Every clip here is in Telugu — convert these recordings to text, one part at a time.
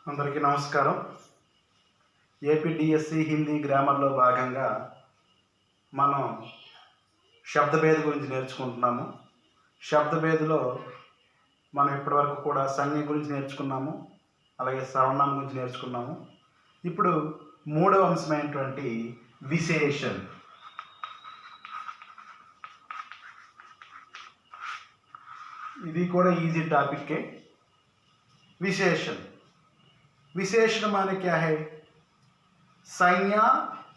అందరికీ నమస్కారం. ఏపీడిఎస్సి హిందీ గ్రామర్లో భాగంగా మనం శబ్దభేద గురించి నేర్చుకుంటున్నాము. శబ్దభేదలో మనం ఇప్పటివరకు కూడా సంజ్ఞ గురించి నేర్చుకున్నాము, అలాగే సర్వనామం గురించి నేర్చుకున్నాము. ఇప్పుడు మూడవ అంశమైనటువంటి విశేషణ్. ఇది కూడా ఈజీ టాపిక్. विशेषण विशेषण माने क्या है? संज्ञा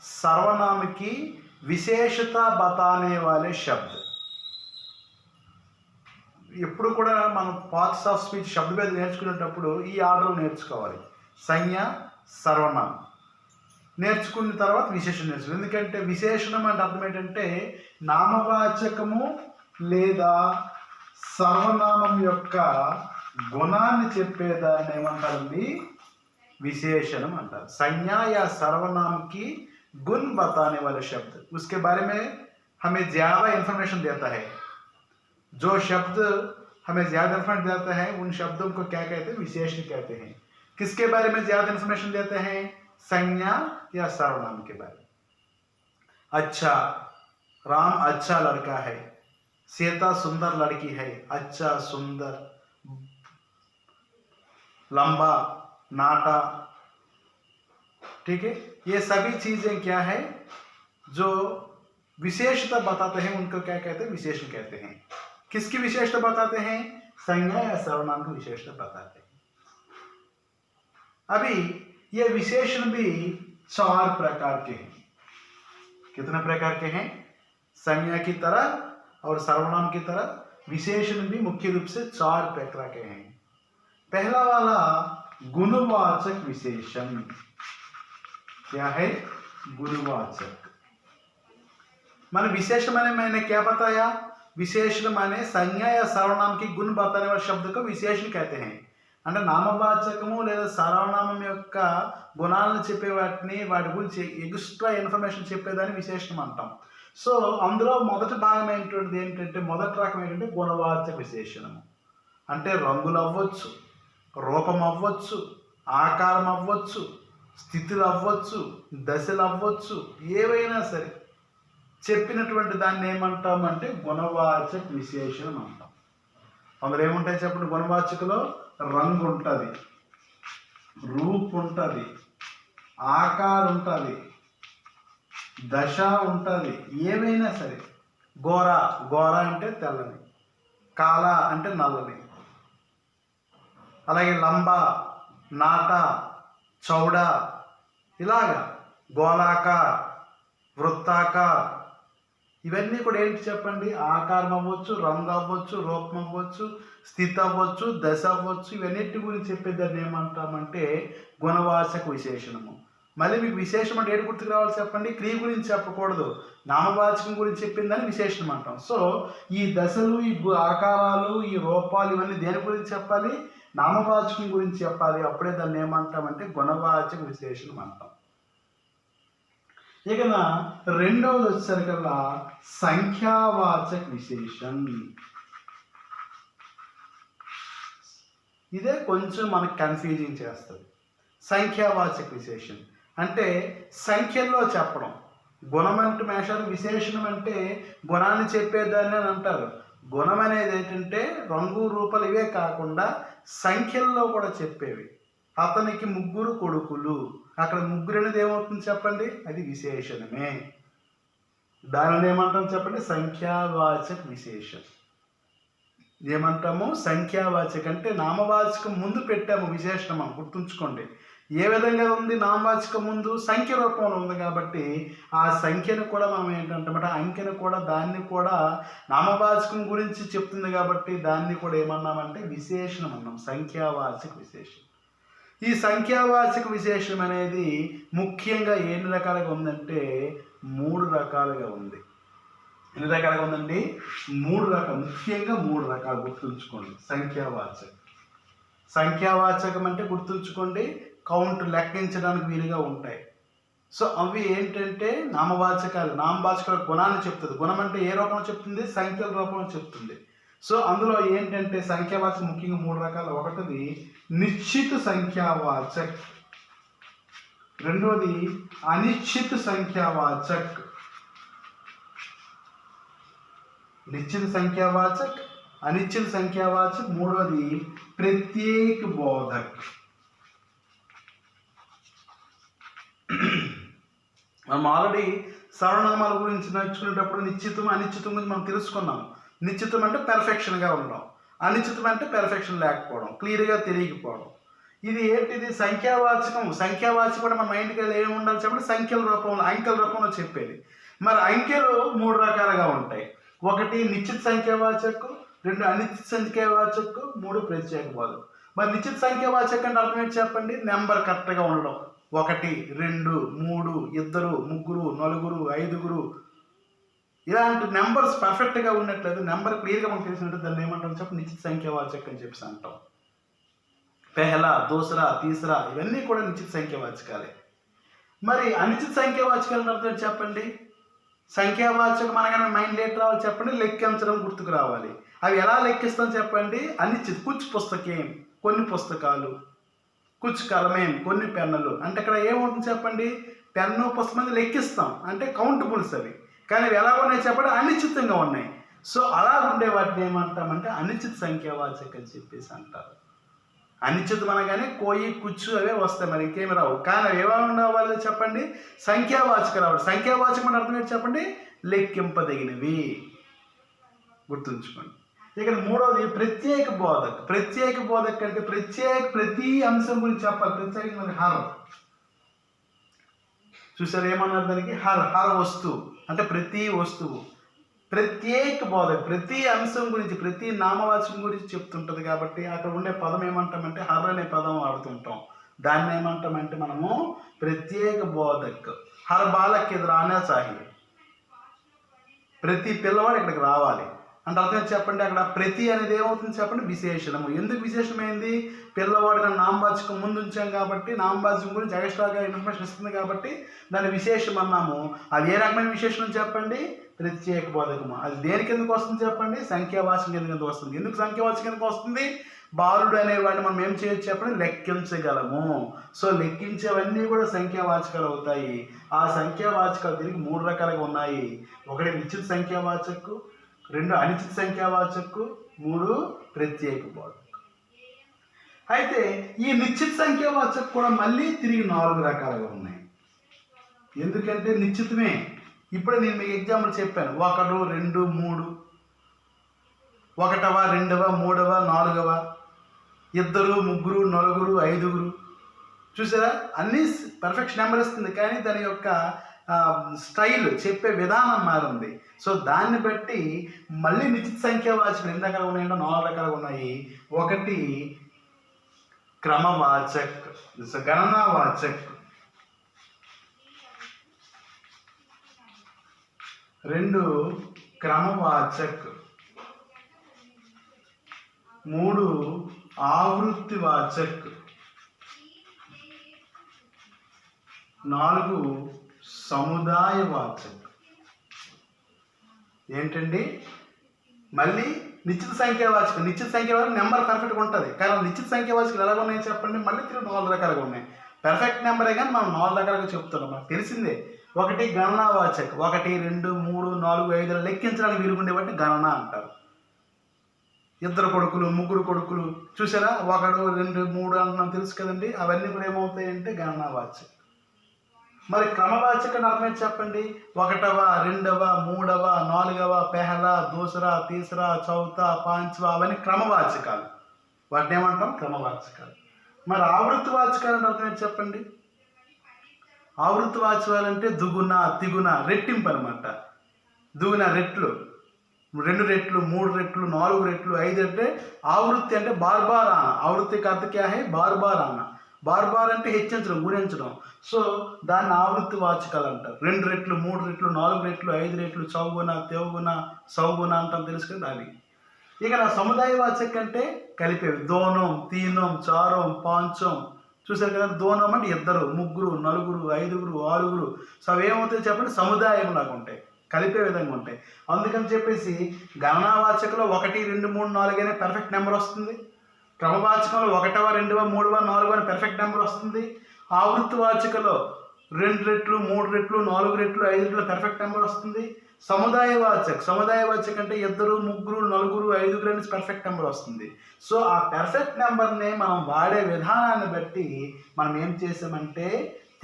सर्वनाम की विशेषता बताने वाले शब्द. ఎప్పుడు కూడా మనం పార్ట్స్ ఆఫ్ స్పీచ్ శబ్దభేద నేర్చుకునేటప్పుడు ఈ ఆర్డర్ నేర్చుకోవాలి. సంజ్ఞ, సర్వనామం నేర్చుకున్న తర్వాత విశేషణం నేర్చుకోవాలి. ఎందుకంటే విశేషణం అంటే అర్థం ఏంటంటే నామవాచకము లేదా సర్వనామం యొక్క गुणाన్ని చెప్పేదాన్ని ఏమంటారండి? विशेषण अंटार. संज्ञा या सर्वनाम की गुण बताने वाले शब्द, उसके बारे में हमें ज़्यादा इन्फॉर्मेशन देता है. जो शब्द हमें ज़्यादा इन्फॉर्मेशन देता है उन शब्दों को क्या कहते हैं? विशेषण कहते हैं. किसके बारे में ज़्यादा इन्फॉर्मेशन देते हैं? संज्ञा या सर्वनाम के बारे में. अच्छा, राम अच्छा लड़का है. सीता सुंदर लड़की है. अच्छा, सुंदर, लंबा, नाटा. ठीक है, ये सभी चीज़ें क्या है जो विशेषता बताते हैं, उनको क्या कहते हैं? विशेषण कहते हैं. किसकी विशेषता बताते हैं? संज्ञा या सर्वनाम की विशेषता बताते हैं. अभी ये विशेषण भी 4 प्रकार के हैं. कितने प्रकार के हैं? संज्ञा की तरह और सर्वनाम की तरह विशेषण भी मुख्य रूप से 4 प्रकार के हैं. पहला वाला गुणवाचक विशेषण. क्या है? गुणवाचक माने विशेषण माने मैंने क्या बताया? विशेषण माने संज्ञा या सर्वनाम की गुण बताने वाले शब्द को विशेषण कहते हैं. అంటే నామవాచకము లేదా సర్వనామం యొక్క గుణాలను చెప్పే వాటి గురించి ఎక్స్ట్రా ఇన్ఫర్మేషన్ చెప్పేదాన్ని విశేషణం అంటాం. సో అందులో మొదటి భాగం ఏంటంటే మొదటి రకం ఏంటంటే గుణవాచక విశేషణము. అంటే రంగులు అవ్వచ్చు, రూపం అవ్వచ్చు, ఆకారం అవ్వచ్చు, స్థితులు అవ్వచ్చు, దశలు అవ్వచ్చు, ఏవైనా సరే చెప్పినటువంటి దాన్ని ఏమంటామంటే గుణవాచక విశేషణం అంటాం. అందులో ఏముంటాయి చెప్పండి? గుణవాచకలో రంగు ఉంటుంది, రూప్ ఉంటుంది, ఆకారం ఉంటుంది, దశ ఉంటుంది, ఏవైనా సరే. గోరా, గోరా అంటే తెల్లని, కాల అంటే నల్లని, అలాగే లంబా, నాట, చౌడ, ఇలాగా గోళాకార్, వృత్తాకార్, ఇవన్నీ కూడా ఏంటి చెప్పండి? ఆకారం అవ్వచ్చు, రంగు అవ్వచ్చు, రూపం అవ్వచ్చు, స్థితి అవ్వచ్చు, దశ అవ్వచ్చు. ఇవన్నిటి గురించి చెప్పేదాన్ని ఏమంటామంటే గుణవాచక విశేషణము. మళ్ళీ మీకు విశేషం అంటే ఏడు గుర్తుకు రావాలి చెప్పండి? క్రియ గురించి చెప్పకూడదు, నామవాచకం గురించి చెప్పిందని విశేషణం అంటాం. సో ఈ దశలు, ఈ ఆకారాలు, ఈ రూపాలు ఇవన్నీ దేని గురించి చెప్పాలి? నామవాచకం గురించి చెప్పాలి. అప్పుడే దాన్ని ఏమంటామంటే గుణవాచక విశేషణం అంటాం. ఇక రెండవది వచ్చేసరికల్లా సంఖ్యావాచక విశేషం. ఇదే కొంచెం మనకు కన్ఫ్యూజింగ్ చేస్తుంది. సంఖ్యావాచక విశేషం అంటే సంఖ్యల్లో చెప్పడం. గుణం అంటే మేషాలు, విశేషణం అంటే గుణాన్ని చెప్పేదాన్ని అని అంటారు. గుణం అనేది ఏంటంటే రంగు, రూపాలు ఇవే కాకుండా సంఖ్యల్లో కూడా చెప్పేవి. అతనికి 3 కొడుకులు, అక్కడ 3 అనేది ఏమవుతుంది చెప్పండి? అది విశేషణమే. దానిని ఏమంటాం చెప్పండి? సంఖ్యావాచక విశేషం. ఏమంటాము? సంఖ్యావాచక అంటే నామవాచకం ముందు పెట్టాము విశేషణం అని గుర్తుంచుకోండి. ఏ విధంగా ఉంది? నామవాచకం ముందు సంఖ్య రూపంలో ఉంది కాబట్టి ఆ సంఖ్యను కూడా మనం ఏంటంటే అంకెను కూడా దాన్ని కూడా నామవాచకం గురించి చెప్తుంది కాబట్టి దాన్ని కూడా ఏమన్నామంటే విశేషణం అన్నాం. సంఖ్యావాచక విశేషం. ఈ సంఖ్యావాచక విశేషం అనేది ముఖ్యంగా ఎన్ని రకాలుగా ఉందంటే 3 రకాలుగా ఉంది. ఎన్ని రకాలుగా ఉందండి? 3 రకాలు. ముఖ్యంగా 3 రకాలు గుర్తుంచుకోండి. సంఖ్యావాచకం అంటే గుర్తుంచుకోండి, కౌంట్ లెక్కించడానికి వీలుగా ఉంటాయి. సో అవి ఏంటంటే నామవాచకాలు. నామవాచకాల గుణాన్ని చెప్తుంది. గుణం అంటే ఏ రూపంలో చెప్తుంది? సంఖ్యల రూపంలో చెప్తుంది. సో అందులో ఏంటంటే సంఖ్యావాచకం ముఖ్యంగా 3 రకాలు. ఒకటిది నిశ్చిత సంఖ్యావాచక్, రెండోది అనిశ్చిత సంఖ్యావాచక్, నిశ్చిత సంఖ్యావాచక్, అనిశ్చిత సంఖ్యావాచక్, మూడవది ప్రత్యేక బోధక్. మనం ఆల్రెడీ సర్వనామాల గురించి నేర్చుకునేటప్పుడు నిశ్చితం అనిశ్చితం గురించి మనం తెలుసుకున్నాం. నిశ్చితం అంటే పెర్ఫెక్షన్గా ఉండడం, అనిశ్చితం అంటే పెర్ఫెక్షన్ లేకపోవడం, క్లియర్గా తెలియకపోవడం. ఇది ఏంటిది సంఖ్యావాచకం. సంఖ్యావాచకం కూడా మన మైండ్కి ఏమి ఉండాలి చెప్పండి, సంఖ్యల రూపంలో, అంకెల రూపంలో చెప్పేది. మరి అంకెలు 3 రకాలుగా ఉంటాయి. ఒకటి నిశ్చిత సంఖ్యావాచక్, 2 అనిశ్చిత సంఖ్యావాచక్, 3 ప్రత్యేక బోధక్. మరి నిశ్చిత సంఖ్యావాచక్ అంటే అర్థం ఏంటి చెప్పండి, నెంబర్ కరెక్ట్గా ఉండడం. 1, 2, 3, 2, 3, 4, 5 ఇలాంటి నెంబర్స్ పర్ఫెక్ట్గా ఉన్నట్లేదు, నెంబర్ క్లియర్గా మనకు తెలిసినట్టు దాన్ని ఏమంటాం చెప్పి నిశ్చిత సంఖ్యావాచక్ అని చెప్పేసి అంటాం. పెహలా, దూసరా, తీసరా ఇవన్నీ కూడా నిశ్చిత సంఖ్యావాచకాలే. మరి అనిశ్చిత సంఖ్యావాచకాలను అర్థం చెప్పండి. సంఖ్యావాచకం అనగానే మైండ్ లేట్ రావాలి చెప్పండి, లెక్కించడం గుర్తుకు రావాలి. అవి ఎలా లెక్కిస్తాం చెప్పండి. అనిశ్చిత కుచ్ పుస్తకేం, కొన్ని పుస్తకాలు, కుచ్ కలమేం, కొన్ని పెన్నులు. అంటే ఇక్కడ ఏమవుతుంది చెప్పండి, పెన్ను పుస్తకం లెక్కిస్తాం అంటే కౌంటబుల్స్ అవి, కానీ అవి ఎలా ఉన్నాయి చెప్పండి, అనిశ్చితంగా ఉన్నాయి. సో అలా ఉండే వాటిని ఏమంటామంటే అనిశ్చిత సంఖ్యావాచకం అని చెప్పేసి అంటారు. అనిశ్చితం అనగానే కోయి, కుచ్చు అవే వస్తాయి, మరి ఇంకేమి రావు. కానీ అవి ఏవా ఉండవాలి చెప్పండి, సంఖ్యావాచకం రావాలి. సంఖ్యావాచకం అంటే అర్థం ఏంటి చెప్పండి, లెక్కింపదగినవి. గుర్తుంచుకోండి. ఇక్కడ మూడవది ప్రత్యేక బోధక్. ప్రత్యేక బోధక్ అంటే ప్రతి అంశం గురించి చెప్పాలి. ప్రత్యేకంగా హారం చూసారు ఏమన్నారు దానికి, హర వస్తువు అంటే ప్రతి వస్తువు. ప్రత్యేక బోధక్ ప్రతి అంశం గురించి, ప్రతి నామవాచకం గురించి చెప్తుంటుంది. కాబట్టి అక్కడ ఉండే పదం ఏమంటామంటే హర్ అనే పదం వాడుతుంటాం. దాన్ని ఏమంటామంటే మనము ప్రత్యేక బోధక్. హర్ బాలక్ ఇది రానే చాహియే, ప్రతి పిల్లవాడు ఇక్కడికి రావాలి అంటే అర్థం చెప్పండి. అక్కడ ప్రతి అనేది ఏమవుతుంది చెప్పండి, విశేషణము. ఎందుకు విశేషమైంది, పిల్లవాడిన నామవాచకం ముందు ఉంచాం కాబట్టి, నామవాచకం గురించి ఎక్స్ట్రాగా ఇన్ఫర్మేషన్ ఇస్తుంది కాబట్టి దాన్ని విశేషం అన్నాము. అది ఏ రకమైన విశేషణం చెప్పండి, ప్రత్యేక బోధకము. అది దేనికి ఎందుకు వస్తుంది చెప్పండి, సంఖ్యావాచకం ఎందుకు వస్తుంది. ఎందుకు సంఖ్యావాచకం ఎందుకు వస్తుంది, బాలుడు అనేవాడిని మనం ఏం చేయొచ్చు చెప్పండి, లెక్కించగలము. సో లెక్కించేవన్నీ కూడా సంఖ్యావాచకాలు అవుతాయి. ఆ సంఖ్యావాచకాలు దీనికి 3 రకాలుగా ఉన్నాయి. ఒకటి నిశ్చిత సంఖ్యావాచక్, 2 అనిశ్చిత సంఖ్యావాచక్, 3 ప్రత్యేక బోధక్. అయితే ఈ నిశ్చిత సంఖ్యావాచక్ కూడా మళ్ళీ తిరిగి 4 రకాలుగా ఉన్నాయి. ఎందుకంటే నిశ్చితమే. ఇప్పుడే నేను మీకు ఎగ్జాంపుల్ చెప్పాను, 1, 2, 3, 1వ, 2వ, 3వ, 4వ, 2, 3, 4, 5. చూసారా, అన్నీ పర్ఫెక్ట్ నెంబర్ ఇస్తుంది, కానీ దాని యొక్క స్టైల్ చెప్పే విధానం మారింది. సో దాన్ని బట్టి మళ్ళీ నిశ్చిత సంఖ్యావాచకం ఎన్ని రకాలు ఉన్నాయంటే 4 రకాలుగా ఉన్నాయి. ఒకటి క్రమవాచక్, గణనావాచక్, 2 క్రమవాచక్, 3 ఆవృత్తివాచక్, 4 సముదాయవాచక్. ఏంటండి, మళ్ళీ నిశ్చిత సంఖ్యావాచకం. నిశ్చిత సంఖ్యావాచకం నెంబర్ పర్ఫెక్ట్గా ఉంటుంది, కానీ నిశ్చిత సంఖ్యావాచకాలు ఎలా ఉన్నాయి చెప్పండి, మళ్ళీ 4 రకాలుగా ఉన్నాయి. పర్ఫెక్ట్ నెంబరే కానీ మనం 4 రకాలుగా చెప్తున్నాం, మనకు తెలిసిందే. ఒకటి గణనావాచక్, 1, 2, 3, 4, 5 లెక్కించడానికి వీలుగుండే వాటిని గణన అంటారు. 2 కొడుకులు, 3 కొడుకులు చూసారా, 1, 2, 3 అంటున్నాం తెలుసు కదండి. అవన్నీ కూడా ఏమవుతాయంటే గణనావాచక్. మరి క్రమవాచక అర్థం చెప్పండి, 1వ, 2వ, 3వ, 4వ, పెహలా, దూసరా, తీసరా, చౌతా, పాంచవ అవన్నీ క్రమవాచకాలు. వాటిని ఏమంటాం, క్రమవాచకాలు. మరి ఆవృత్తి వాచకాలు అంటే అర్థం చెప్పండి. ఆవృత్తి వాచకాలు అంటే దుగుణ, తిగుణ, రెట్టింపు అనమాట. దుగుణ రెట్లు, 2 రెట్లు, 3 రెట్లు, 4 రెట్లు, 5 అంటే ఆవృత్తి అంటే బార్బార్ ఆన. ఆవృత్తికి అర్థం క్యా హై, బార్బార్ ఆన. బార్బార్ అంటే హెచ్చించడం, గుణించడం. సో దాన్ని ఆవృత్తి వాచకాలు అంటారు. 2 రెట్లు, 3 రెట్లు, 4 రెట్లు, 5 రెట్లు, చౌగుణ, తెవుగుణ, సౌగుణ అంటాం తెలుసు కదా అవి. ఇక నా సముదాయ వాచక్ అంటే కలిపేవి, దోనం, తీనం, చారం, పాంచం. చూసారు కదా, దోనం అంటే 2, 3, 4, 5, 6. సో అవి ఏమవుతాయి చెప్పండి, సముదాయం లాగా ఉంటాయి. కలిపే విధంగా ఉంటాయి. అందుకని చెప్పేసి గణనావాచకలో 1, 2, 3, 4 అనే పెర్ఫెక్ట్ నెంబర్ వస్తుంది. క్రమవాచకంలో 1, 2, 3, 4 అనే పెర్ఫెక్ట్ నెంబర్ వస్తుంది. ఆవృత్తి వాచకలో 2 రెట్లు, 3 రెట్లు, 4 రెట్లు, 5 రెట్లు పెర్ఫెక్ట్ నెంబర్ వస్తుంది. సముదాయ వాచక అంటే 2, 3, 4, 5 అనేది పెర్ఫెక్ట్ నెంబర్ వస్తుంది. సో ఆ పెర్ఫెక్ట్ నెంబర్ని మనం వాడే విధానాన్ని బట్టి మనం ఏం చేసామంటే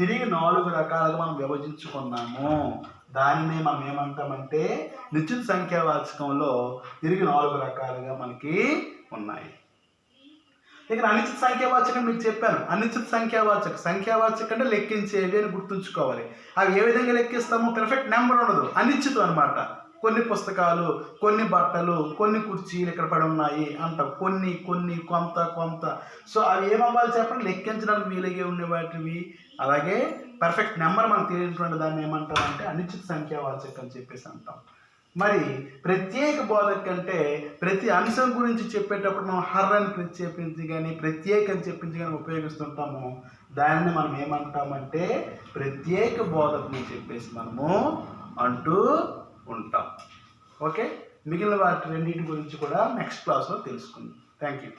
తిరిగి 4 రకాలుగా మనం విభజించుకున్నాము. దానిని మనం ఏమంటామంటే నిశ్చిత సంఖ్యావాచకంలో తిరిగి 4 రకాలుగా మనకి ఉన్నాయి. ఇక అనిశ్చిత సంఖ్యావాచకం మీకు చెప్పాను. అనిశ్చిత సంఖ్యావాచక అంటే లెక్కించేవి అని గుర్తుంచుకోవాలి. అవి ఏ విధంగా లెక్కిస్తాము? పెర్ఫెక్ట్ నెంబర్ ఉండదు, అనిశ్చితం అనమాట. కొన్ని పుస్తకాలు, కొన్ని బట్టలు, కొన్ని కుర్చీలు ఇక్కడ పడి ఉన్నాయి అంటాం. కొన్ని కొంత. సో అవి ఏమవ్వాలి చెప్పండి? లెక్కించడానికి వీలుగా ఉండే వాటివి. అలాగే పర్ఫెక్ట్ నెంబర్ మనకు తెలియనటువంటి దాన్ని ఏమంటామంటే అనిశ్చిత సంఖ్యావాచకం అని చెప్పేసి అంటాం. మరి ప్రత్యేక బోధక అంటే ప్రతి అంశం గురించి చెప్పేటప్పుడు మనం హర్ అని ప్రత్యేకించి కానీ ప్రత్యేక అని చెప్పించి కానీ ఉపయోగిస్తుంటాము. దాన్ని మనం ఏమంటామంటే ప్రత్యేక బోధకని చెప్పేసి మనము అంటూ ఉంటాం. ఓకే, మిగిలిన వాటి రెండింటి గురించి కూడా నెక్స్ట్ క్లాస్లో తెలుసుకుందాం. Thank you.